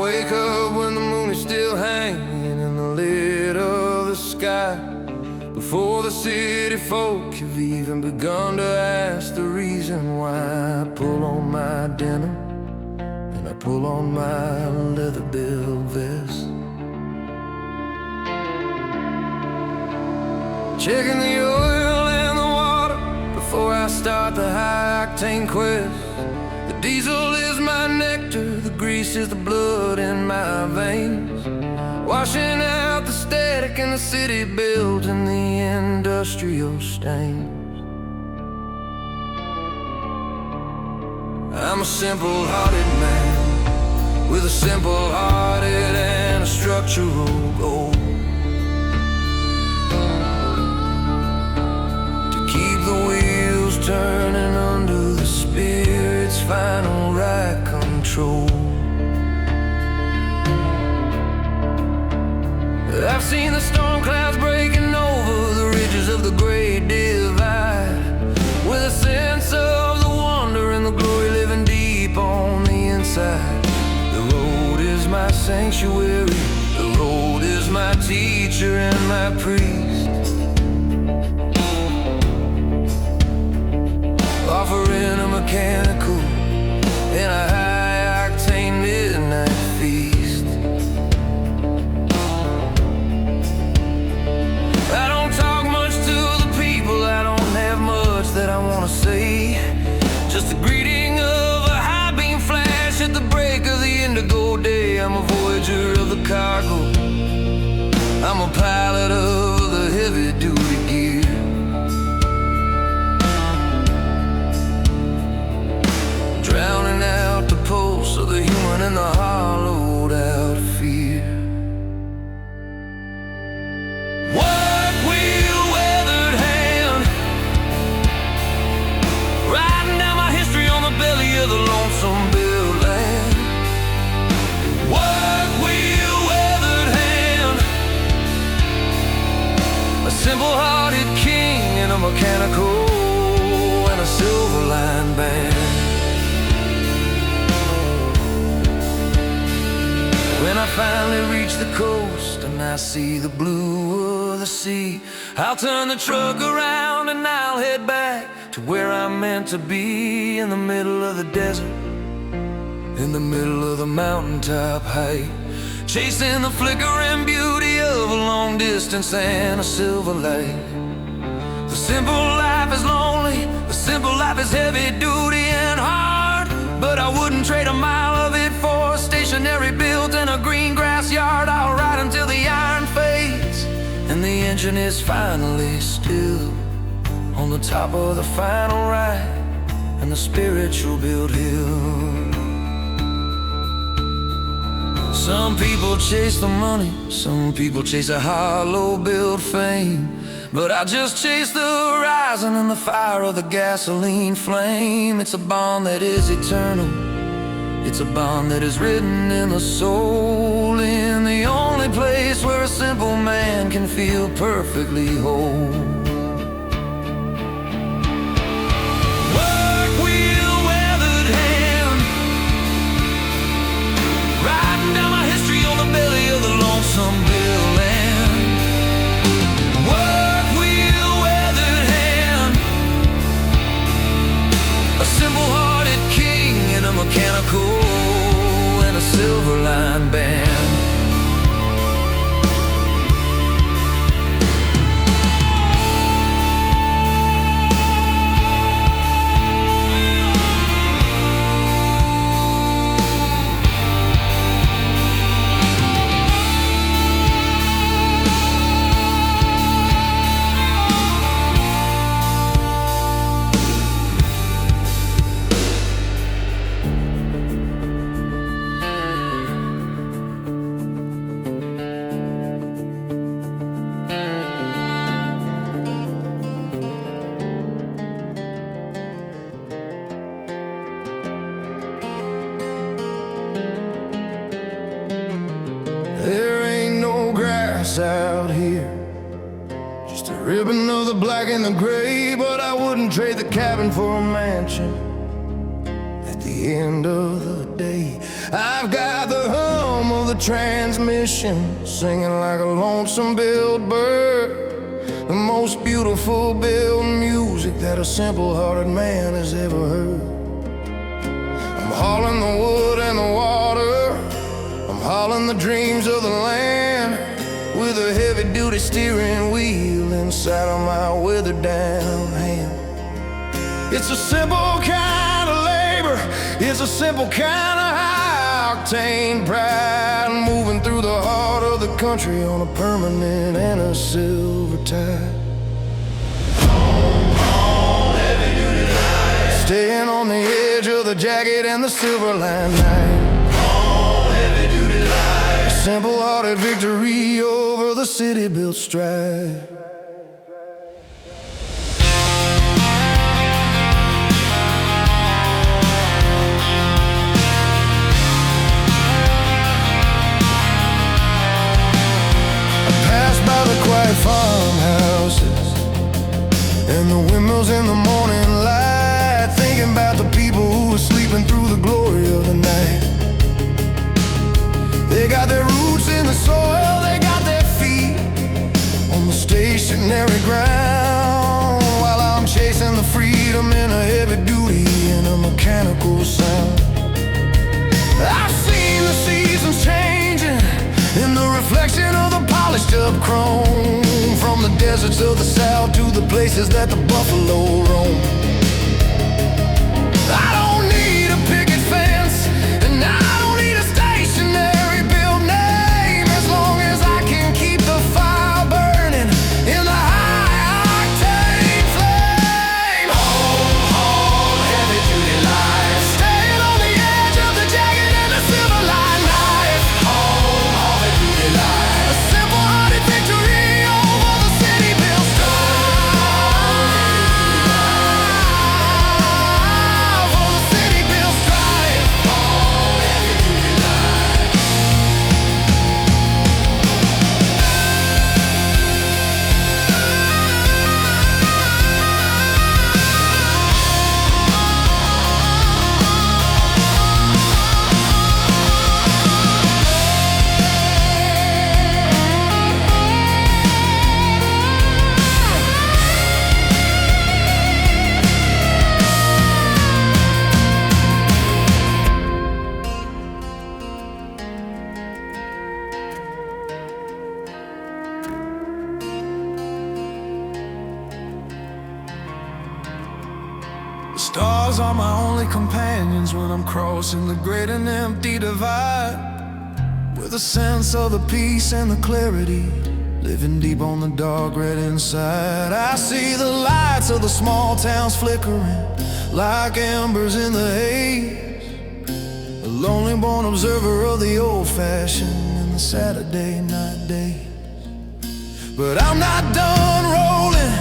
wake up when the moon is still hanging in the lid of the sky, before the city folk have even begun to ask the reason why. I pull on my denim and I pull on my leather-billed vest, checking the oil and the water before I start the high-octane quest. The diesel is my nectar, the grease is the blood in my veins, washing out the static in the city built in the industrial stains. I'm a simple-hearted man with a simple-hearted and a structural goal, to keep the wheels turning under the spirit's final right control. I've seen the storm clouds breaking over the ridges of the Great Divide, with a sense of the wonder and the glory living deep on the inside. The road is my sanctuary, the road is my teacher and my priest, offering a mechanical and a high-octane midnight feast. I don't talk much to the people, I don't have much that I want to say, just the greeting of a high-beam flash at the break of the indigo day. I'm a voyager of the cargo, I'm a pilot of the heavy-duty gear, drowning out the pulse of the human and the hollowed out fear. Work wheel, weathered hand, riding down my history on the belly of the lonesome built land. Work wheel, weathered hand, a simple-hearted king in a mechanical and a silver-lined band. When I finally reach the coast and I see the blue of the sea, I'll turn the truck around and I'll head back to where I'm meant to be, in the middle of the desert, in the middle of the mountaintop height, chasing the flickering beauty of a long distance and a silver light. The simple life is lonely, the simple life is heavy duty and hard, but I wouldn't trade a mile of it for a stationary built in a green grass yard. I'll ride until the iron fades and the engine is finally still, on the top of the final ride and the spiritual built hill. Some people chase the money, some people chase a hollow built fame, but I just chase the horizon and the fire of the gasoline flame. It's a bond that is eternal, it's a bond that is written in the soul, in the only place where a simple man can feel perfectly whole. Work wheel, weathered hand, riding down my history on the belly of the lonesome built land. Work wheel, weathered hand, a simple-hearted king in a mechanical and a silver-lined band. There ain't no grass out here, just a ribbon of the black and the gray, but I wouldn't trade the cabin for a mansion. At the end of the day, I've got the hum of the transmission, singing like a lonesome billed bird. The most beautiful billed music that a simple-hearted man has ever heard. I'm hauling the wood and the water, I'm hauling the dreams of the land, with a heavy-duty steering wheel inside of my withered down hand. It's a simple kind of labor, it's a simple kind of high-octane pride, moving through the heart of the country on a permanent and a silver tide. Heavy-duty life, staying on the edge of the jagged and the silver line night. Heavy-duty life, a simple-hearted victory over the city-built strife. Quiet farmhouses and the windmills in the morning light, thinking about the people who were sleeping through the glory of the night. They got their roots in the soil, they got their feet on the stationary ground, while I'm chasing the freedom in a heavy duty and a mechanical sound. I've seen the seasons changing in the reflection of the polished up chrome, from the deserts of the south to the places that the buffalo roam. I don't need a picket fence, and I don't need a stationary built name, as long as I can keep the fire burning in the high-octane flame. Home, home, heavy-duty life, staying on the edge of the jagged and the silver line knife. Home, home, heavy-duty life, a simple-hearted victory over the city-built strife. For the city-built strife. Home, heavy-duty life. The stars are my only companions when I'm crossing the great and empty divide, with a sense of the peace and the clarity, living deep on the dark red inside. I see the lights of the small towns flickering like embers in the haze, a lonely born observer of the old-fashioned and the Saturday night days. But I'm not done rolling,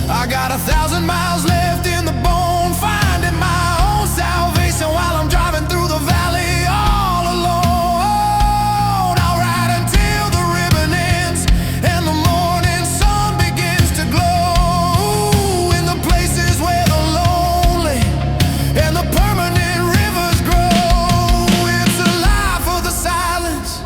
I got 1,000 miles left in the bone, finding my own salvation while I'm driving through the valley all alone. I'll ride until the ribbon ends and the morning sun begins to glow, in the places where the lonely and the permanent rivers grow. It's a life of the silence,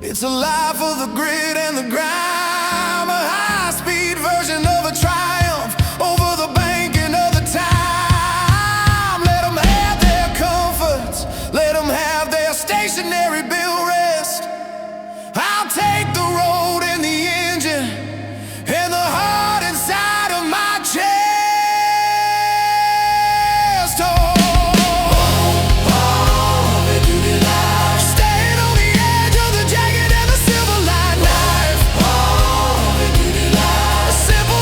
it's a life of the grit and the grime, a high-speed version of a triumph over the banking of the time. Let them have their comforts, let them have their stationary built rest. I'll take the road and the engine and the heart inside of my chest. Oh, heavy-duty life, staying on the edge of the jagged and the silver line knife. Heavy-duty life, a simple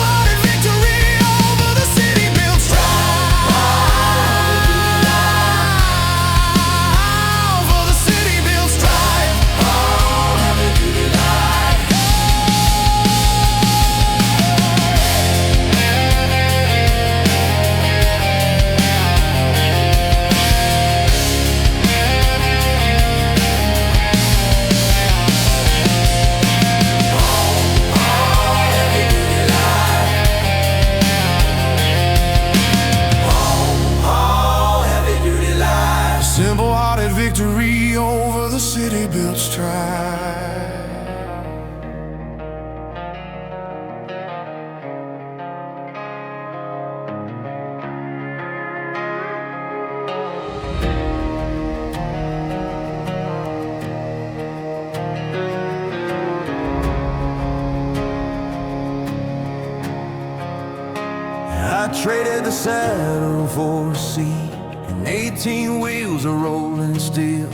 traded the saddle for a seat and 18 wheels of rolling steel.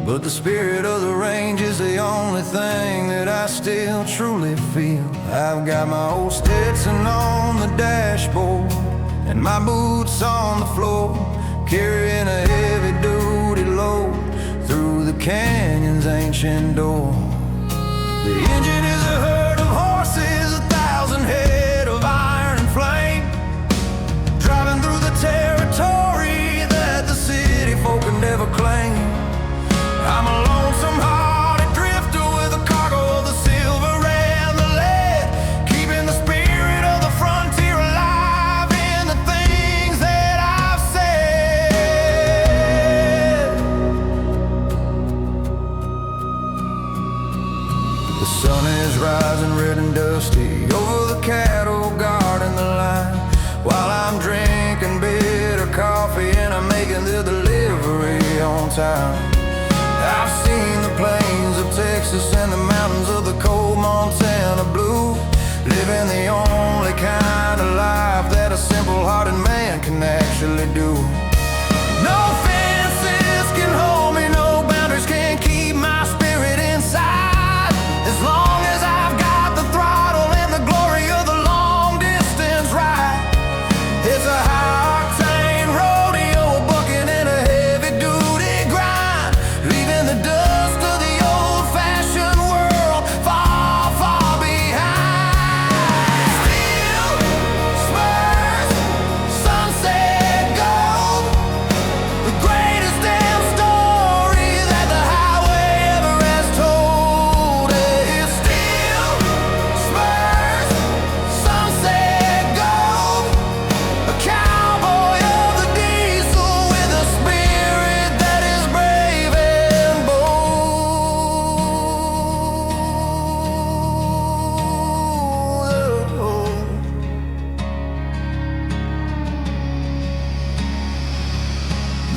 But the spirit of the range is the only thing that I still truly feel. I've got my old Stetson on the dashboard and my boots on the floor, carrying a heavy-duty load through the canyon's ancient door. The engine is a herd of horses, 1,000 head of iron and flame, driving through the territory that the city folk can never claim. I'm a lonesome hearted drifter with a cargo of the silver and the lead, keeping the spirit of the frontier alive in the things that I've said. The sun is rising red and dusty over the cattle guarding the line, while I'm drinking bitter coffee and I'm making the delivery on time. I've seen the plains of Texas and the mountains of the cold Montana blue, living the only kind of life that a simple-hearted man can actually do. No fences can hold me, no boundaries can keep my spirit inside, as long as I've got the throttle and the glory of the long-distance ride. It's a high-octane rodeo, a bucket and a heavy-duty grind, leaving the dust of the old-fashioned world far, far behind. Steel spurs, sunset gold, the greatest damn story that the highway ever has told. It's steel spurs, sunset gold, a cowboy of the diesel with a spirit that is brave and bold.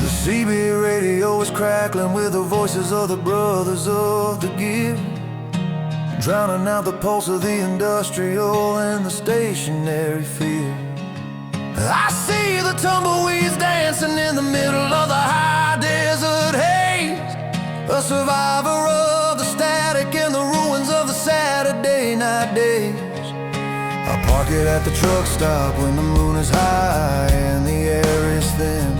The CB radio is crackling with the voices of the brothers of the gear, drowning out the pulse of the industrial and the stationary fear. I see the tumbleweeds dancing in the middle of the high desert haze, a survivor of the static and the ruins of the Saturday night days. I park it at the truck stop when the moon is high and the air is thin,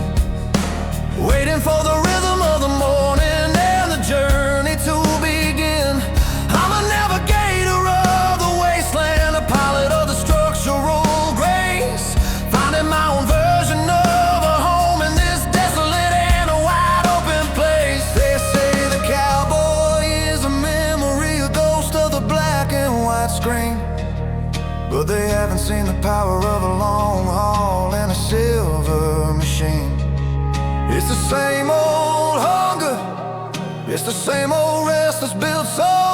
waiting for the rhythm of the morning and the journey to begin. I'm a navigator of the wasteland, a pilot of the structural grace, finding my own version of a home in this desolate and a wide open place. They say the cowboy is a memory, a ghost of the black and white screen, but they haven't seen the power of a long haul and a silver machine. It's the same old hunger, it's the same old restless built soul.